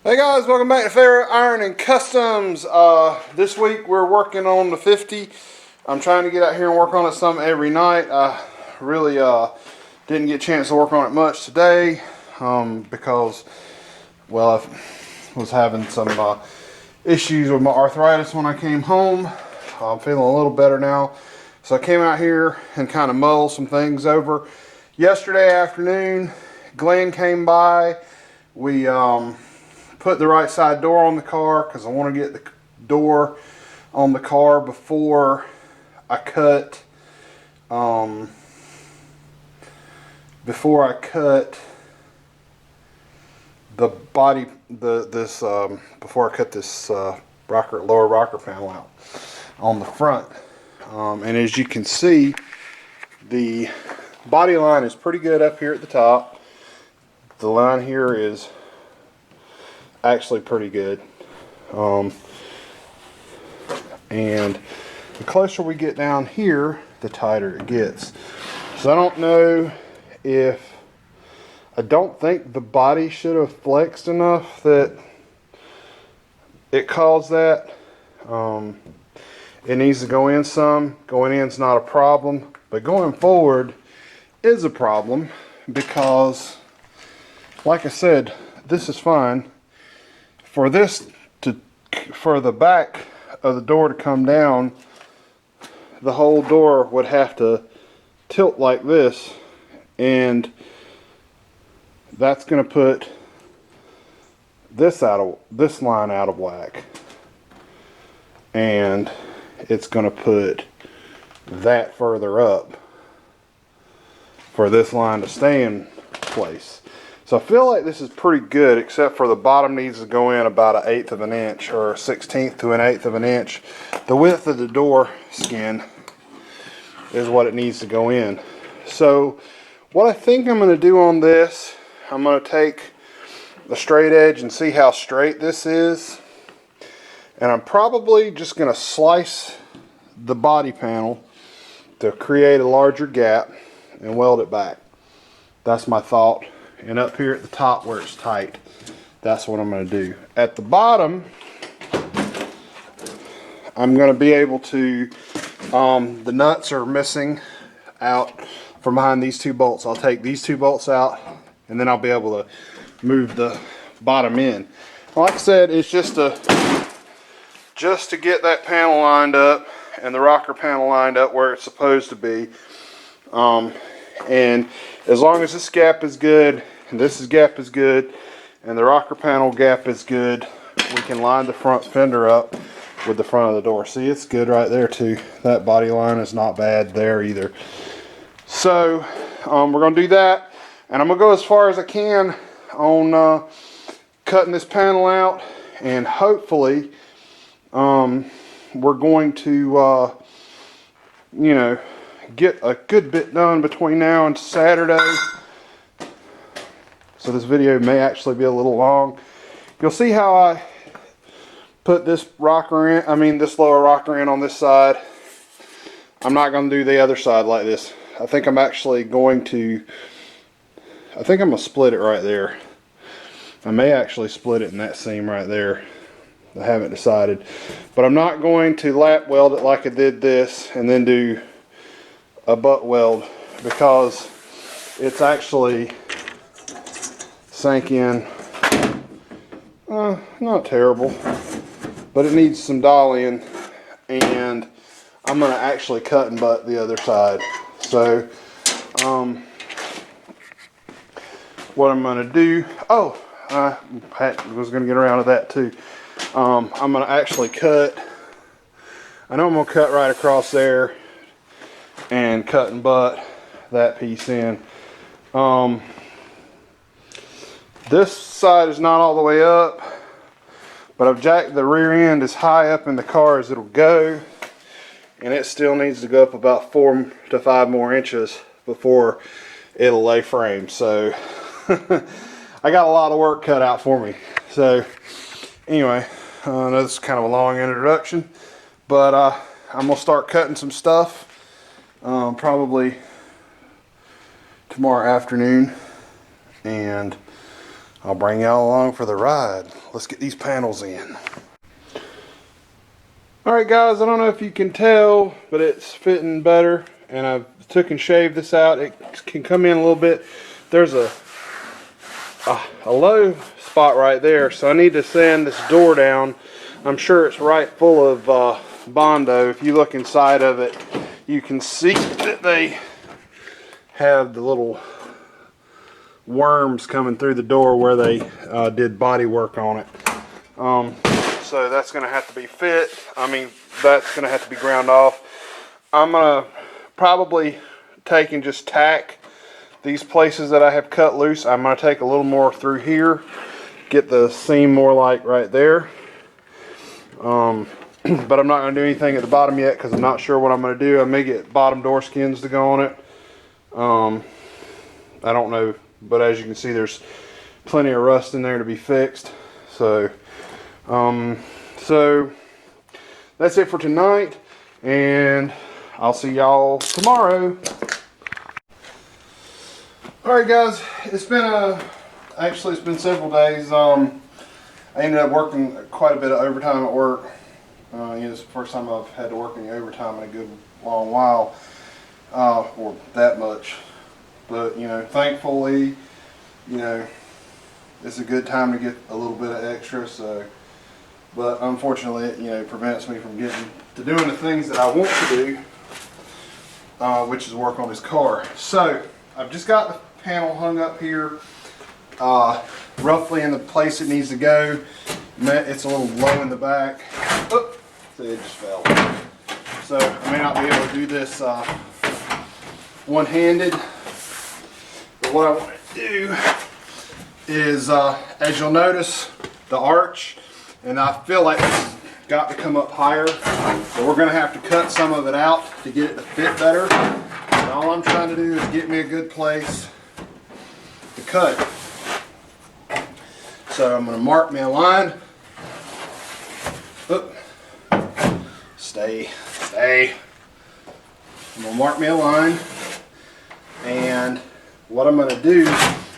Hey guys, welcome back to Fair Iron and Customs. This week we're working on the 50. I'm trying to get out here and work on it some every night. I really didn't get a chance to work on it much today because, well, I was having some issues with my arthritis when I came home. I'm feeling a little better now. So I came out here and kind of mulled some things over. Yesterday afternoon, Glenn came by. We put the right side door on the car because I want to get the door on the car before I cut the body before I cut this lower rocker panel out on the front. And as you can see, the body line is pretty good up here at the top. The line here is actually pretty good, and the closer we get down here, the tighter it gets. So I don't know if, I don't think the body should have flexed enough that it caused that. It needs to go in some. Going in is not a problem, but going forward is a problem because, like I said, this is fine. For the back of the door to come down, the whole door would have to tilt like this, and that's going to put this line out of whack, and it's going to put that further up for this line to stay in place. So I feel like this is pretty good, except for the bottom needs to go in about 1/8 of an inch, or 1/16 to 1/8 of an inch. The width of the door skin is what it needs to go in. So what I think I'm going to do on this, I'm going to take the straight edge and see how straight this is. And I'm probably just going to slice the body panel to create a larger gap and weld it back. That's my thought. And up here at the top where it's tight, that's what I'm going to do. At the bottom, I'm going to be able to, the nuts are missing out from behind these two bolts. I'll take these two bolts out, and then I'll be able to move the bottom in. Like I said, it's just to get that panel lined up and the rocker panel lined up where it's supposed to be. And as long as this gap is good, and this gap is good, and the rocker panel gap is good, we can line the front fender up with the front of the door. See, it's good right there too. That body line is not bad there either. So we're going to do that, and I'm going to go as far as I can on cutting this panel out, and hopefully we're going to get a good bit done between now and Saturday. So this video may actually be a little long. You'll see how I put this rocker in, this lower rocker in on this side. I'm not going to do the other side like this. I think I'm going to split it right there. I may actually split it in that seam right there. I haven't decided. But I'm not going to lap weld it like I did this and then do a butt weld, because it's actually sank in, not terrible, but it needs some dollying, and I'm going to actually cut and butt the other side. So what I'm going to do, I was going to get around to that too. I'm going to actually cut, I know I'm going to cut right across there and cut and butt that piece in. This side is not all the way up, but I've jacked the rear end as high up in the car as it'll go, and it still needs to go up about 4 to 5 more inches before it'll lay frame. So I got a lot of work cut out for me. So anyway, I know this is kind of a long introduction, but I'm gonna start cutting some stuff probably tomorrow afternoon, and I'll bring y'all along for the ride. Let's get these panels in. Alright guys, I don't know if you can tell, but it's fitting better. And I took and shaved this out. It can come in a little bit. There's a low spot right there, so I need to sand this door down. I'm sure it's right full of Bondo. If you look inside of it, you can see that they have the little worms coming through the door where they did body work on it. So that's going to have to be that's going to have to be ground off. I'm going to probably take and just tack these places that I have cut loose. I'm going to take a little more through here, get the seam more like right there. But I'm not going to do anything at the bottom yet because I'm not sure what I'm going to do. I may get bottom door skins to go on it. I don't know, but as you can see, there's plenty of rust in there to be fixed. So that's it for tonight, and I'll see y'all tomorrow. Alright guys, it's been several days. I ended up working quite a bit of overtime at work. It's the first time I've had to work any overtime in a good long while, or that much. But thankfully, it's a good time to get a little bit of extra. So, but unfortunately, it prevents me from getting to doing the things that I want to do, which is work on this car. So I've just got the panel hung up here, roughly in the place it needs to go. It's a little low in the back. Oops, it just fell. So I may not be able to do this one-handed. But what I want to do is, as you'll notice, the arch, and I feel like it's got to come up higher. So we're going to have to cut some of it out to get it to fit better. And all I'm trying to do is get me a good place to cut. So I'm going to mark me a line. Oop. Stay. I'm going to mark me a line, and what I'm going to do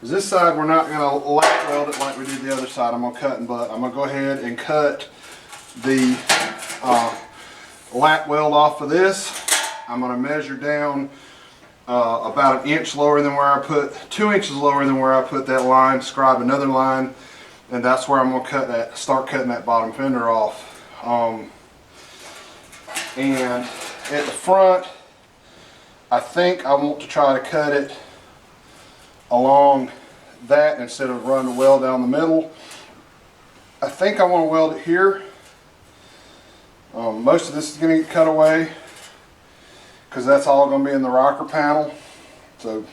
is this side we're not going to lap weld it like we did the other side. I'm going to cut and butt. I'm going to go ahead and cut the lap weld off of this. I'm going to measure down about an inch lower than where I put, 2 inches lower than where I put that line, scribe another line, and that's where I'm going to start cutting that bottom fender off. And at the front, I think I want to try to cut it along that instead of running the weld down the middle. I think I want to weld it here. Most of this is going to get cut away because that's all going to be in the rocker panel, so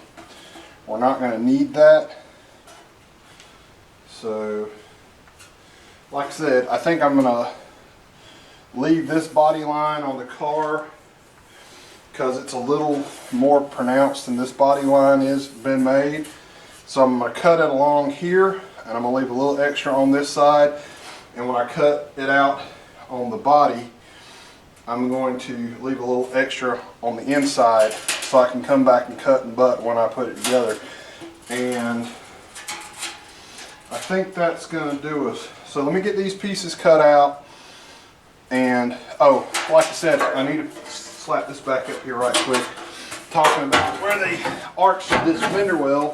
we're not going to need that. So like I said, I think I'm going to leave this body line on the car because it's a little more pronounced than this body line is been made. So I'm going to cut it along here, and I'm going to leave a little extra on this side, and when I cut it out on the body, I'm going to leave a little extra on the inside so I can come back and cut and butt when I put it together. And I think that's going to do us. So let me get these pieces cut out. And, oh, like I said, I need to slap this back up here right quick. Talking about where they arched this fender well,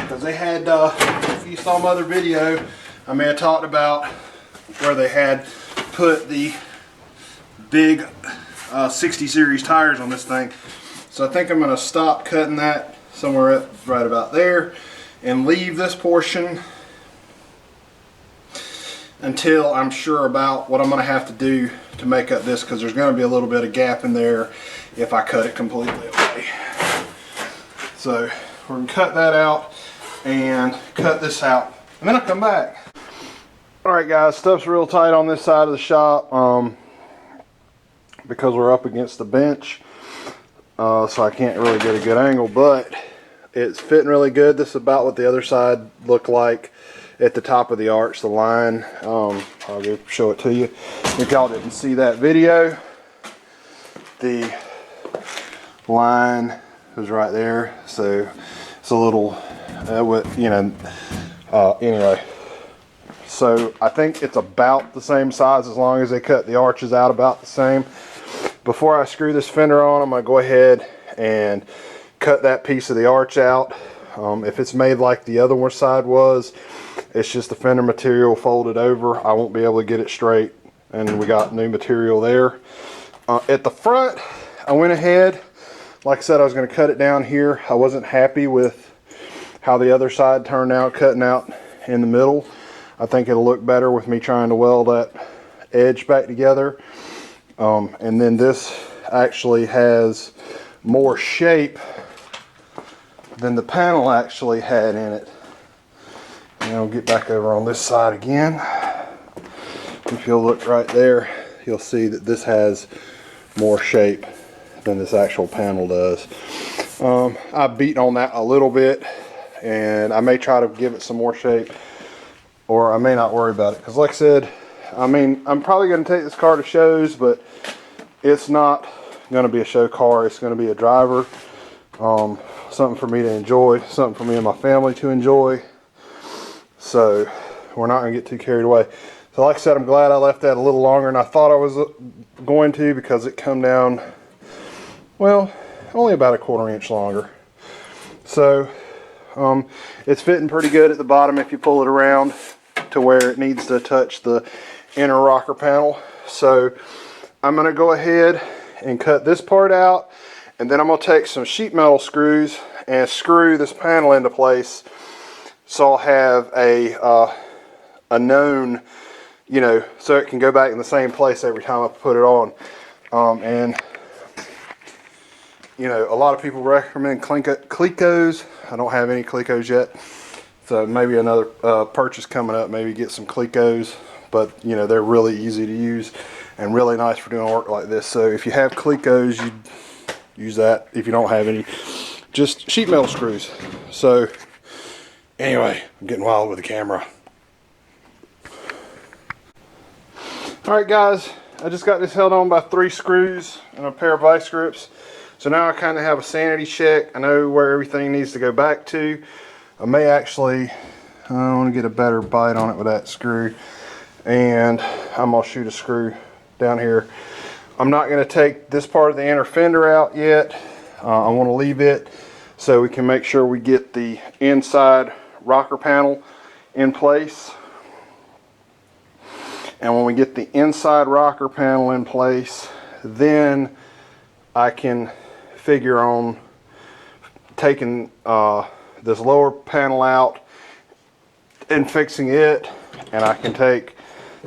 because they had, if you saw my other video, I may have talked about where they had put the big 60 series tires on this thing. So I think I'm going to stop cutting that somewhere right about there and leave this portion until I'm sure about what I'm going to have to do to make up this, because there's going to be a little bit of gap in there if I cut it completely away. So we're going to cut that out and cut this out, and then I'll come back. Alright guys, stuff's real tight on this side of the shop because we're up against the bench, so I can't really get a good angle, but it's fitting really good. This is about what the other side looked like at the top of the arch, the line. I'll go show it to you. If y'all didn't see that video, the line was right there. So it's a little, Anyway, so I think it's about the same size as long as they cut the arches out about the same. Before I screw this fender on, I'm going to go ahead and cut that piece of the arch out. If it's made like the other side was, it's just the fender material folded over. I won't be able to get it straight, and we got new material there. At the front, I went ahead, like I said, I was going to cut it down here. I wasn't happy with how the other side turned out, cutting out in the middle. I think it'll look better with me trying to weld that edge back together. And then this actually has more shape than the panel actually had in it. And I'll get back over on this side again. If you'll look right there, you'll see that this has more shape than this actual panel does. I beat on that a little bit, and I may try to give it some more shape, or I may not worry about it, because like I said, I mean, I'm probably going to take this car to shows, but it's not going to be a show car. It's going to be a driver, something for me to enjoy, something for me and my family to enjoy. So we're not going to get too carried away. So like I said, I'm glad I left that a little longer than I thought I was going to, because it come down, well, only about a 1/4 inch longer. So it's fitting pretty good at the bottom if you pull it around to where it needs to touch the inner rocker panel. So I'm going to go ahead and cut this part out, and then I'm going to take some sheet metal screws and screw this panel into place, so I'll have a known, you know, so it can go back in the same place every time I put it on. And you know, a lot of people recommend Clecos. I don't have any Clecos yet, so maybe another purchase coming up, maybe get some Clecos. But you know, they're really easy to use and really nice for doing work like this. So if you have Clecos, you use that. If you don't have any, just sheet metal screws. So anyway, I'm getting wild with the camera. Alright guys, I just got this held on by 3 screws and a pair of vice grips. So now I kind of have a sanity check. I know where everything needs to go back to. I may actually, I want to get a better bite on it with that screw. And I'm going to shoot a screw down here. I'm not going to take this part of the inner fender out yet. I want to leave it so we can make sure we get the inside rocker panel in place. And when we get the inside rocker panel in place, then I can figure on taking this lower panel out and fixing it, and I can take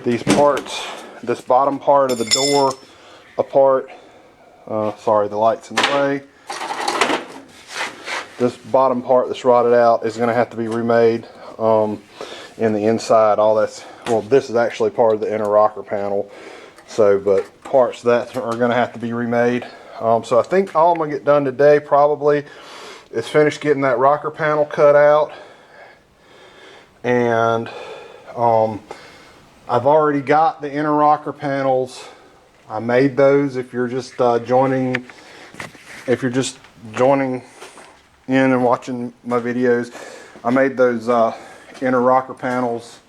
these parts, this bottom part of the door apart. Sorry, the light's in the way. This bottom part that's rotted out is going to have to be remade. In the inside, all that's, well, this is actually part of the inner rocker panel, so, but parts that are going to have to be remade. So I think all I'm going to get done today probably is finish getting that rocker panel cut out, and I've already got the inner rocker panels. I made those. If you're just joining in and watching my videos, I made those inner rocker panels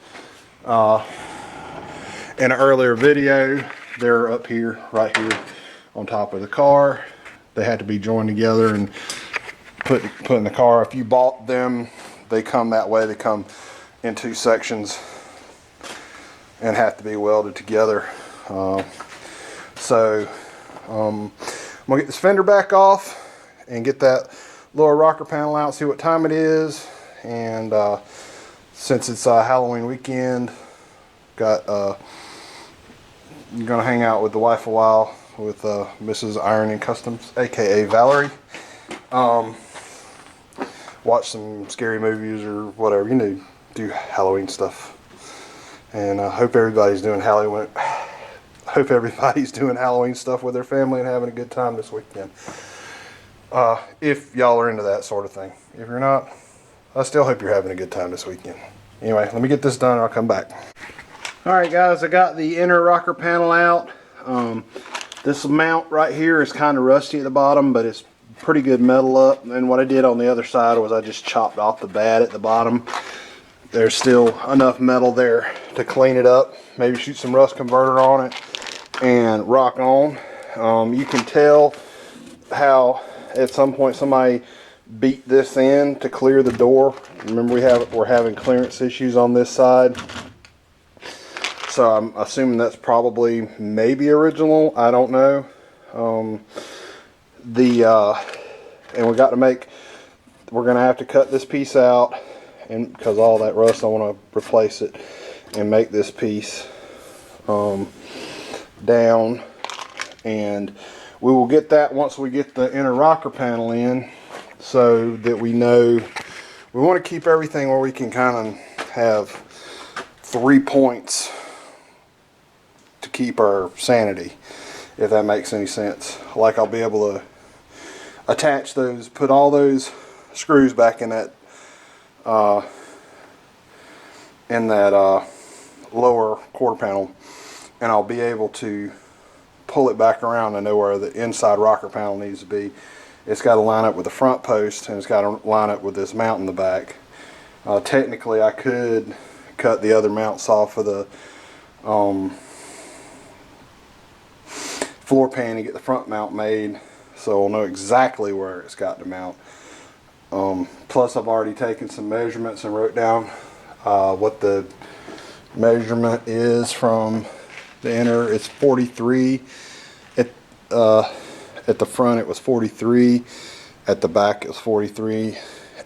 in an earlier video. They're up here, right here on top of the car. They had to be joined together and put in the car. If you bought them, they come that way. They come in 2 sections and have to be welded together. So I'm gonna get this fender back off and get that lower rocker panel out, see what time it is. And since it's Halloween weekend, got gonna hang out with the wife a while with Mrs. Ironing Customs, aka Valerie. Watch some scary movies or whatever, you know, do Halloween stuff. And I hope everybody's doing Halloween. Hope everybody's doing Halloween stuff with their family and having a good time this weekend. If y'all are into that sort of thing. If you're not, I still hope you're having a good time this weekend. Anyway, let me get this done and I'll come back. Alright guys, I got the inner rocker panel out. This mount right here is kind of rusty at the bottom, but it's pretty good metal up. And what I did on the other side was I just chopped off the bad at the bottom. there's still enough metal there to clean it up. Maybe shoot some rust converter on it and rock on. You can tell how at some point somebody beat this in to clear the door. Remember, we're having clearance issues on this side, so I'm assuming that's probably maybe original. I don't know. And we're gonna have to cut this piece out, and because all that rust, I want to replace it and make this piece down, and we will get that once we get the inner rocker panel in, so that we know we want to keep everything where we can kind of have 3 points to keep our sanity, if that makes any sense. Like, I'll be able to attach those, put all those screws back in that lower quarter panel, and I'll be able to pull it back around and know where the inside rocker panel needs to be. It's got to line up with the front post, and it's got to line up with this mount in the back. Technically, I could cut the other mounts off of the floor pan and get the front mount made, so we'll know exactly where it's got to mount. Plus, I've already taken some measurements and wrote down what the measurement is from the inner. It's 43 at the front. It was 43 at the back. It was 43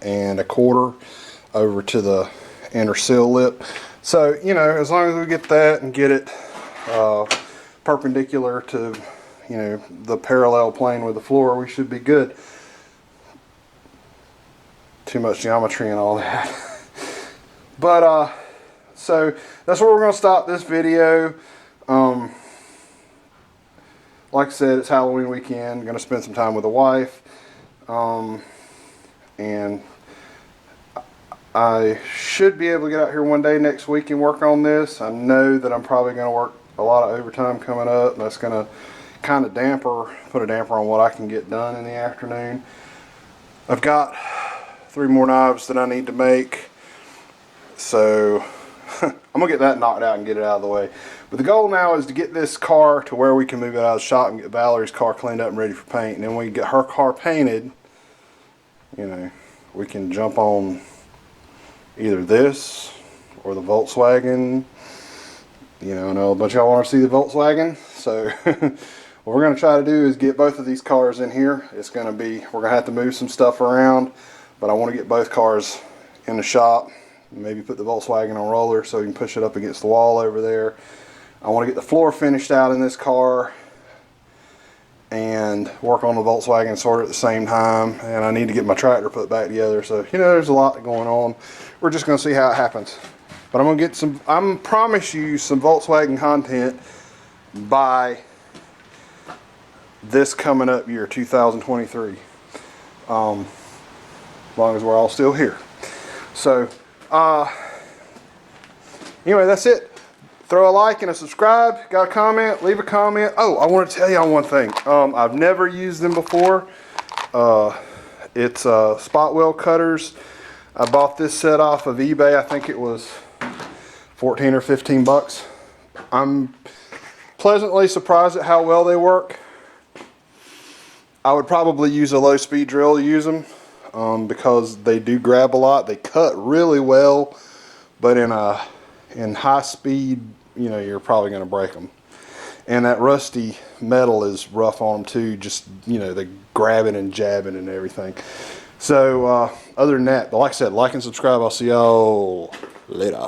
and a quarter over to the inner seal lip. So, you know, as long as we get that and get it perpendicular to, you know, the parallel plane with the floor, we should be good. Too much geometry and all that. But so that's where we're going to stop this video. Like I said, it's Halloween weekend. I'm going to spend some time with the wife, and I should be able to get out here one day next week and work on this. I know that I'm probably going to work a lot of overtime coming up, and that's going to kind of put a damper on what I can get done in the afternoon. I've got 3 more knives that I need to make, so I'm going to get that knocked out and get it out of the way. But the goal now is to get this car to where we can move it out of the shop and get Valerie's car cleaned up and ready for paint. And then when we get her car painted, you know, we can jump on either this or the Volkswagen. You know, I know a bunch of y'all want to see the Volkswagen. So what we're going to try to do is get both of these cars in here. We're going to have to move some stuff around, but I want to get both cars in the shop. Maybe put the Volkswagen on roller so we can push it up against the wall over there. I want to get the floor finished out in this car and work on the Volkswagen sort of at the same time. And I need to get my tractor put back together. So, you know, there's a lot going on. We're just going to see how it happens. But I'm going to get I'm promise you some Volkswagen content by this coming up year, 2023. As long as we're all still here. So, anyway, that's it. Throw a like and a subscribe. Got a comment? Leave a comment. Oh, I want to tell y'all one thing. I've never used them before. It's spot weld cutters. I bought this set off of eBay. I think it was 14 or 15 bucks. I'm pleasantly surprised at how well they work. I would probably use a low speed drill to use them. Because they do grab a lot. They cut really well, but in high speed, you know, you're probably going to break them. And that rusty metal is rough on them too. Just, you know, they grabbing and jabbing and everything. So other than that, but like I said, like and subscribe. I'll see y'all later.